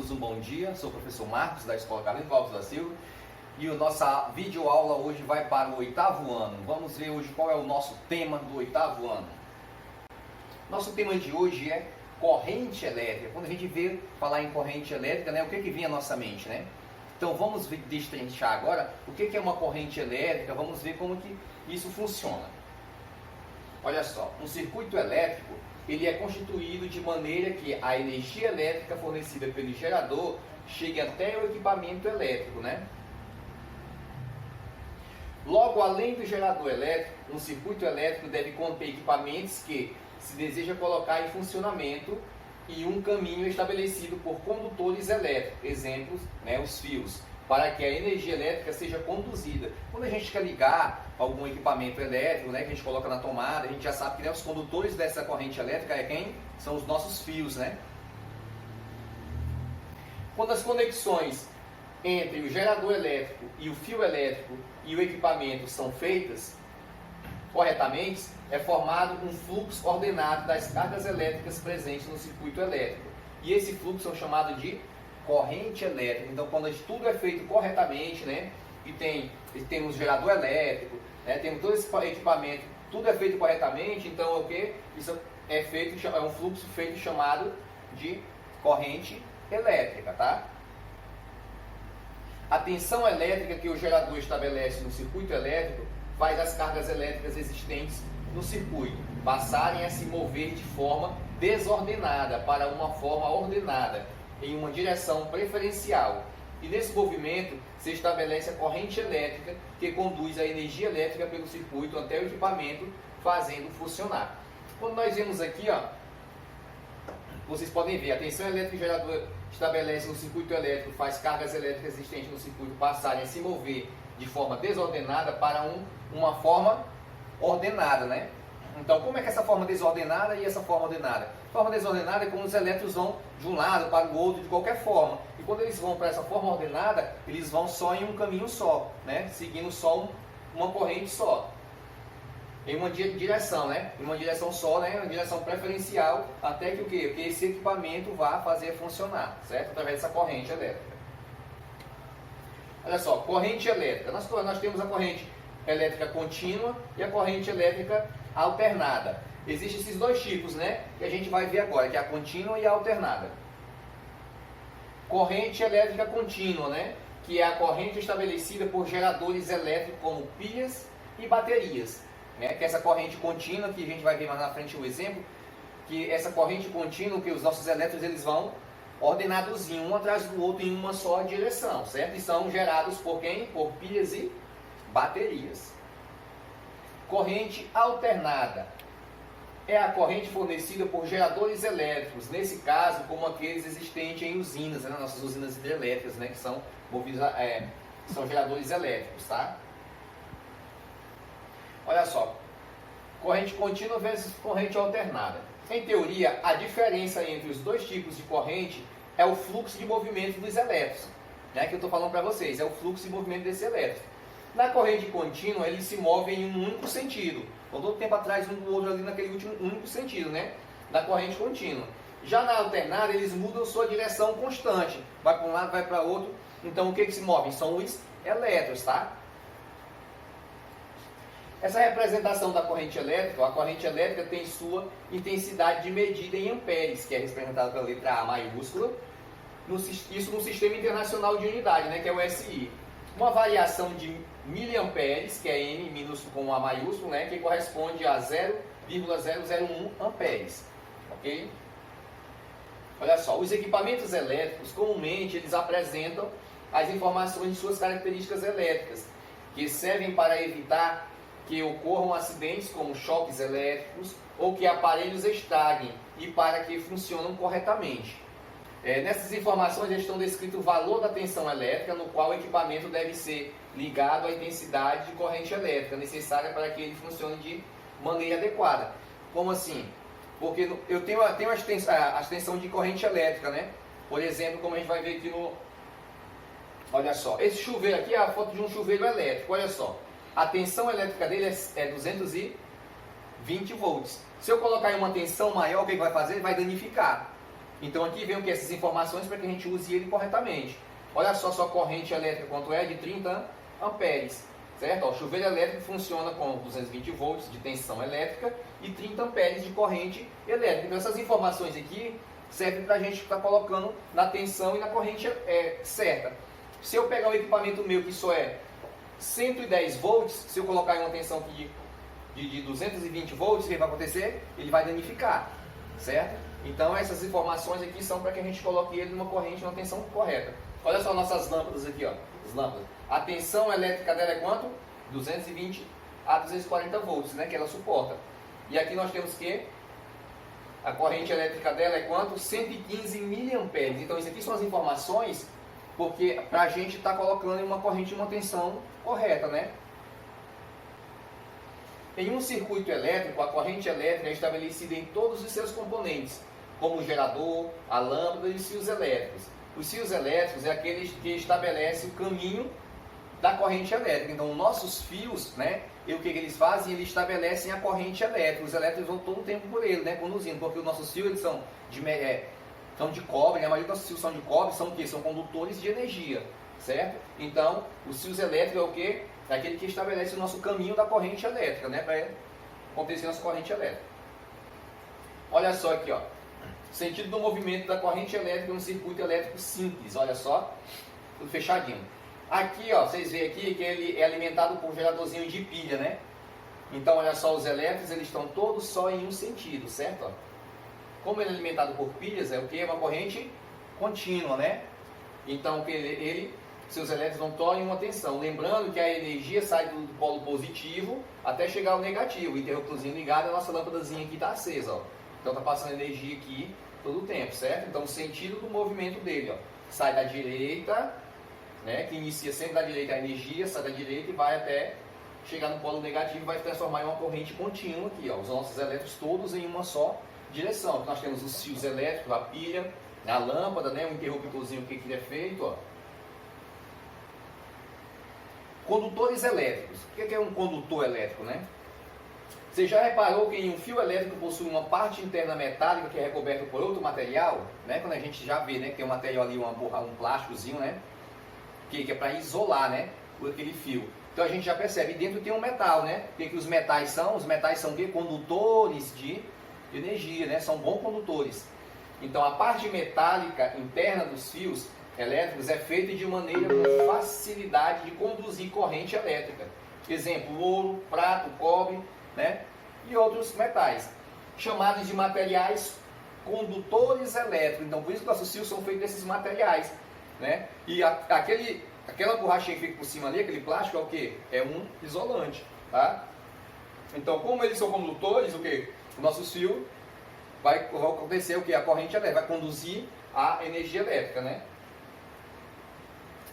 todos um bom dia. Sou o professor Marcos, da Escola Carlinhos Alves da Silva. E a nossa videoaula hoje vai para o 8º ano. Vamos ver hoje qual é o nosso tema do 8º ano. Nosso tema de hoje é corrente elétrica. Quando a gente vê falar em corrente elétrica, né, o que vem à nossa mente, né? Então vamos destrinchar agora o que é uma corrente elétrica. Vamos ver como que isso funciona. Olha só, um circuito elétrico ele é constituído de maneira que a energia elétrica fornecida pelo gerador chegue até o equipamento elétrico, né? Logo, além do gerador elétrico, um circuito elétrico deve conter equipamentos que se deseja colocar em funcionamento e um caminho estabelecido por condutores elétricos, exemplos, né, os fios, para que a energia elétrica seja conduzida. Quando a gente quer ligar algum equipamento elétrico, né, que a gente coloca na tomada, a gente já sabe que, né, os condutores dessa corrente elétrica é quem? São os nossos fios, né? Quando as conexões entre o gerador elétrico e o fio elétrico e o equipamento são feitas corretamente, é formado um fluxo ordenado das cargas elétricas presentes no circuito elétrico. E esse fluxo é chamado de corrente elétrica. Então, quando tudo é feito corretamente, né, e temos gerador elétrico, né, temos todo esse equipamento, tudo é feito corretamente, então o que? Isso é um fluxo feito chamado de corrente elétrica, tá? A tensão elétrica que o gerador estabelece no circuito elétrico faz as cargas elétricas existentes no circuito passarem a se mover de forma desordenada para uma forma ordenada, em uma direção preferencial. E nesse movimento se estabelece a corrente elétrica que conduz a energia elétrica pelo circuito até o equipamento, fazendo funcionar. Quando nós vemos aqui, ó, vocês podem ver, a tensão elétrica que o gerador estabelece no circuito elétrico faz cargas elétricas existentes no circuito passarem a se mover de forma desordenada para uma forma ordenada, né? Então, como é que essa forma desordenada e essa forma ordenada? A forma desordenada é quando os elétrons vão de um lado para o outro de qualquer forma. E quando eles vão para essa forma ordenada, eles vão só em um caminho só, né? Seguindo só uma corrente só. Em uma direção, né? Em uma direção só, né? Uma direção preferencial, até que o quê? Que esse equipamento vá fazer funcionar, certo? Através dessa corrente elétrica. Olha só, corrente elétrica. Nós temos a corrente elétrica contínua e a corrente elétrica alternada. Existem esses dois tipos, né? Que a gente vai ver agora, que é a contínua e a alternada. Corrente elétrica contínua, né? Que é a corrente estabelecida por geradores elétricos como pilhas e baterias. Né? Que essa corrente contínua, que a gente vai ver mais na frente o exemplo, que essa corrente contínua, que os nossos elétrons eles vão ordenados um atrás do outro em uma só direção, certo? E são gerados por quem? Por pilhas e baterias. Corrente alternada é a corrente fornecida por geradores elétricos, nesse caso como aqueles existentes em usinas, né? Nossas usinas hidrelétricas, né? Que são movidos são geradores elétricos, tá? Olha só, corrente contínua versus corrente alternada. Em teoria, a diferença entre os dois tipos de corrente é o fluxo de movimento dos elétrons, né? Que eu estou falando para vocês, é o fluxo de movimento desse elétron. Na corrente contínua, eles se movem em um único sentido. Então, todo tempo atrás, um do outro ali naquele único sentido, né? Da corrente contínua. Já na alternada, eles mudam sua direção constante. Vai para um lado, vai para outro. Então, o que se movem? São os elétrons, tá? Essa representação da corrente elétrica, a corrente elétrica tem sua intensidade de medida em amperes, que é representada pela letra A maiúscula. Isso no Sistema Internacional de Unidade, né? Que é o SI. Uma variação de miliamperes, que é N minúsculo com A maiúsculo, né, que corresponde a 0,001 amperes. Ok? Olha só, os equipamentos elétricos, comumente, eles apresentam as informações de suas características elétricas, que servem para evitar que ocorram acidentes como choques elétricos ou que aparelhos estraguem e para que funcionem corretamente. Nessas informações estão descritos o valor da tensão elétrica no qual o equipamento deve ser ligado à intensidade de corrente elétrica necessária para que ele funcione de maneira adequada. Como assim? Porque eu tenho a tensão de corrente elétrica, né? Por exemplo, como a gente vai ver aqui no... Olha só, esse chuveiro aqui é a foto de um chuveiro elétrico, olha só. A tensão elétrica dele é 220 volts. Se eu colocar em uma tensão maior, o que ele vai fazer? Ele vai danificar. Então aqui vem o que? Essas informações para que a gente use ele corretamente. Olha só sua corrente elétrica quanto é? De 30 amperes. Certo? Ó, o chuveiro elétrico funciona com 220 volts de tensão elétrica e 30 amperes de corrente elétrica. Então essas informações aqui servem para a gente estar colocando na tensão e na corrente certa. Se eu pegar um equipamento meu que só é 110 volts, se eu colocar em uma tensão de 220 volts, o que vai acontecer? Ele vai danificar, certo? Então essas informações aqui são para que a gente coloque ele numa corrente, numa tensão correta. Olha só nossas lâmpadas aqui, ó, as lâmpadas. A tensão elétrica dela é quanto? 220 a 240 volts, né, que ela suporta. E aqui nós temos que a corrente elétrica dela é quanto? 115 miliamperes. Então isso aqui são as informações porque para a gente estar colocando em uma corrente, uma tensão correta, né? Em um circuito elétrico, a corrente elétrica é estabelecida em todos os seus componentes, como o gerador, a lâmpada e os fios elétricos. Os fios elétricos é aqueles que estabelecem o caminho da corrente elétrica. Então, nossos fios, né, e o que eles fazem? Eles estabelecem a corrente elétrica. Os elétricos vão todo o tempo por ele, né, conduzindo, porque os nossos fios eles são de cobre, né? A maioria dos nossos fios são de cobre, são o quê? São condutores de energia, certo? Então, os fios elétricos é o quê? É aquele que estabelece o nosso caminho da corrente elétrica, né, para acontecer a nossa corrente elétrica. Olha só aqui, ó. Sentido do movimento da corrente elétrica no circuito elétrico simples, olha só, tudo fechadinho. Aqui, ó, vocês veem aqui que ele é alimentado por um geradorzinho de pilha, né? Então, olha só, os elétrons, eles estão todos só em um sentido, certo? Ó. Como ele é alimentado por pilhas, é o que? É uma corrente contínua, né? Então, seus elétrons vão todos em uma tensão. Lembrando que a energia sai do polo positivo até chegar ao negativo. O interruptorzinho ligado, a nossa lâmpadazinha aqui está acesa, ó. Então está passando energia aqui todo o tempo, certo? Então o sentido do movimento dele, ó, sai da direita, né, que inicia sempre da direita a energia, sai da direita e vai até chegar no polo negativo e vai transformar em uma corrente contínua aqui, ó, os nossos elétrons todos em uma só direção. Então, nós temos os fios elétricos, a pilha, a lâmpada, né, o interruptorzinho que ele é feito, ó. Condutores elétricos. O que é um condutor elétrico, né? Você já reparou que em um fio elétrico possui uma parte interna metálica que é recoberta por outro material? Né? Quando a gente já vê, né, que tem um material ali, um plásticozinho, né? Que é para isolar, né, aquele fio. Então a gente já percebe, dentro tem um metal, né? O que os metais são? Os metais são condutores de energia, né? São bons condutores. Então a parte metálica interna dos fios elétricos é feita de maneira com facilidade de conduzir corrente elétrica. Exemplo, ouro, prata, cobre, né? E outros metais, chamados de materiais condutores elétricos. Então, por isso que nossos fios são feitos desses materiais, né? E aquela borrachinha que fica por cima ali, aquele plástico, é o que? É um isolante, tá? Então, como eles são condutores, o que? O nosso fio vai acontecer o que? A corrente elétrica vai conduzir a energia elétrica, né?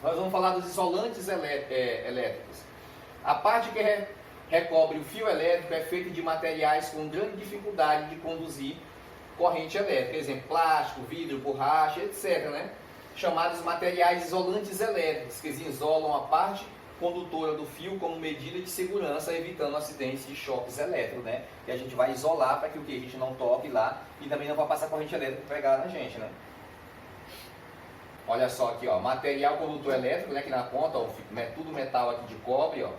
Nós vamos falar dos isolantes elétricos. A parte que recobre o fio elétrico é feita de materiais com grande dificuldade de conduzir corrente elétrica, exemplo, plástico, vidro, borracha, etc., né? Chamados materiais isolantes elétricos, que isolam a parte condutora do fio como medida de segurança, evitando acidentes de choques elétricos, né? E a gente vai isolar para que o que? A gente não toque lá e também não vai passar corrente elétrica para pegar na gente, né? Olha só aqui, ó, material condutor elétrico, né? Que na ponta, ó, tudo metal aqui de cobre, ó.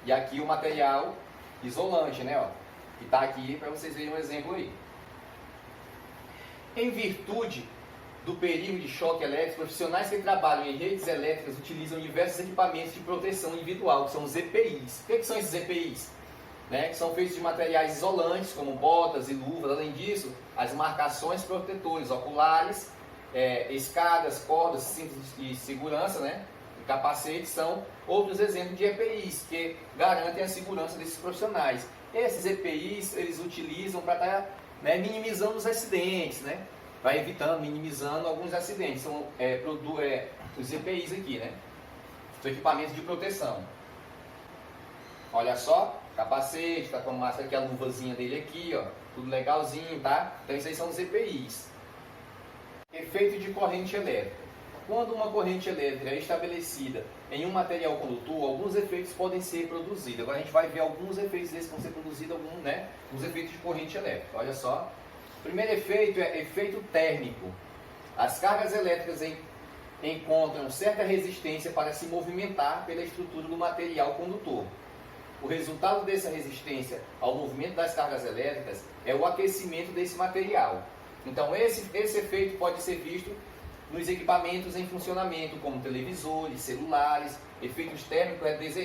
E aqui o material isolante, né, ó, que está aqui para vocês verem um exemplo aí. Em virtude do perigo de choque elétrico, profissionais que trabalham em redes elétricas utilizam diversos equipamentos de proteção individual, que são os EPIs. O que são esses EPIs? Né, que são feitos de materiais isolantes, como botas e luvas. Além disso, as marcações protetores oculares, escadas, cordas, cintos de segurança, né, capacetes são outros exemplos de EPIs que garantem a segurança desses profissionais. Esses EPIs eles utilizam para estar, né, minimizando os acidentes, né? Vai evitando, minimizando alguns acidentes. São os EPIs aqui, né? Os equipamentos de proteção. Olha só, capacete, tá com a máscara aqui, a luvazinha dele aqui, ó, tudo legalzinho, tá? Então esses aí são os EPIs. Efeito de corrente elétrica. Quando uma corrente elétrica é estabelecida em um material condutor, alguns efeitos podem ser produzidos. Agora a gente vai ver alguns efeitos desses que vão ser produzidos, né? Alguns efeitos de corrente elétrica. Olha só. Primeiro efeito é efeito térmico. As cargas elétricas encontram certa resistência para se movimentar pela estrutura do material condutor. O resultado dessa resistência ao movimento das cargas elétricas é o aquecimento desse material. Então, esse efeito pode ser visto nos equipamentos em funcionamento, como televisores, celulares. Efeitos térmicos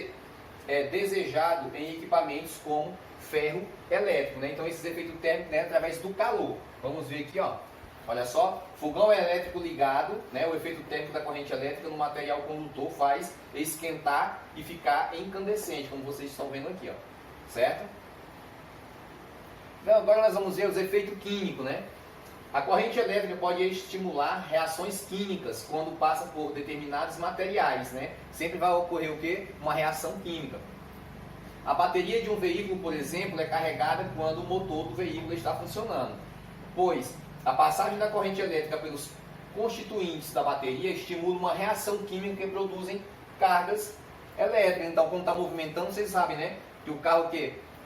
é desejado em equipamentos como ferro elétrico, né? Então, esses efeitos térmicos, né, através do calor. Vamos ver aqui, ó. Olha só, fogão elétrico ligado, né, o efeito térmico da corrente elétrica no material condutor faz esquentar e ficar incandescente, como vocês estão vendo aqui, ó, certo? Então, agora nós vamos ver os efeitos químicos, né? A corrente elétrica pode estimular reações químicas quando passa por determinados materiais, né? Sempre vai ocorrer o quê? Uma reação química. A bateria de um veículo, por exemplo, é carregada quando o motor do veículo está funcionando, pois a passagem da corrente elétrica pelos constituintes da bateria estimula uma reação química que produzem cargas elétricas. Então, quando está movimentando, vocês sabem, né? Que o carro,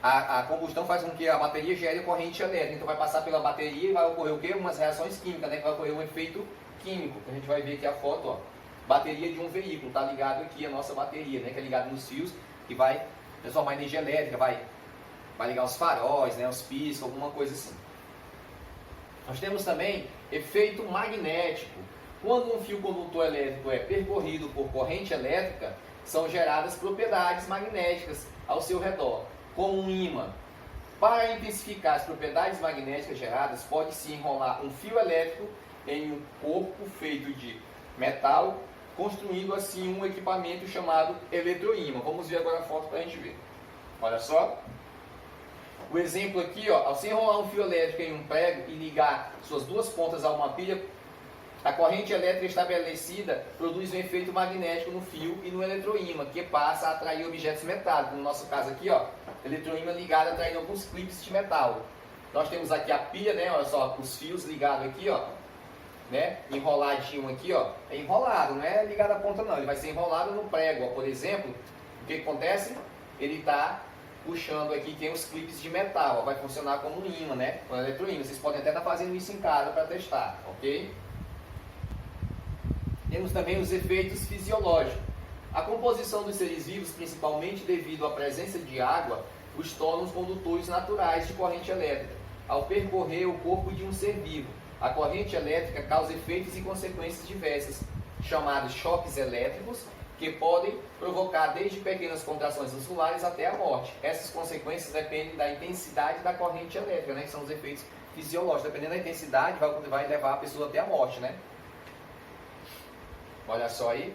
a combustão faz com que a bateria gere corrente elétrica. Então, vai passar pela bateria e vai ocorrer o quê? Umas reações químicas, né? Que vai ocorrer um efeito químico. A gente vai ver aqui a foto, ó. Bateria de um veículo. Está ligado aqui a nossa bateria, né? Que é ligado nos fios e vai transformar energia elétrica, vai ligar os faróis, né? Os piscos, alguma coisa assim. Nós temos também efeito magnético. Quando um fio condutor elétrico é percorrido por corrente elétrica, são geradas propriedades magnéticas ao seu redor, como um ímã. Para intensificar as propriedades magnéticas geradas, pode-se enrolar um fio elétrico em um corpo feito de metal, construindo assim um equipamento chamado eletroímã. Vamos ver agora a foto para a gente ver. Olha só. O exemplo aqui, ó, ao se enrolar um fio elétrico em um prego e ligar suas duas pontas a uma pilha, a corrente elétrica estabelecida produz um efeito magnético no fio e no eletroímã, que passa a atrair objetos metálicos. No nosso caso aqui, ó, eletroímã ligado atraindo alguns clipes de metal. Nós temos aqui a pilha, né, olha só, os fios ligados aqui, ó, né, enroladinho aqui, ó, é enrolado, não é ligado à ponta não, ele vai ser enrolado no prego, ó. Por exemplo, o que acontece? Ele está puxando aqui, tem os clipes de metal, ó, vai funcionar como um ímã, né, com eletroímã. Vocês podem até estar fazendo isso em casa para testar, ok? Temos também os efeitos fisiológicos. A composição dos seres vivos, principalmente devido à presença de água, os torna os condutores naturais de corrente elétrica. Ao percorrer o corpo de um ser vivo, a corrente elétrica causa efeitos e consequências diversas, chamados choques elétricos, que podem provocar desde pequenas contrações musculares até a morte. Essas consequências dependem da intensidade da corrente elétrica, né, que são os efeitos fisiológicos. Dependendo da intensidade, vai levar a pessoa até a morte, né? Olha só aí,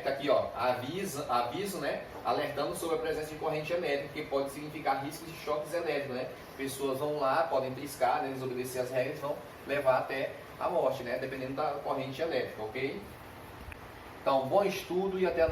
tá aqui, ó, aviso, né, alertando sobre a presença de corrente elétrica, que pode significar riscos de choques elétricos, né? Pessoas vão lá, podem triscar, né, desobedecer as regras, vão levar até a morte, né, dependendo da corrente elétrica, ok? Então, bom estudo e até a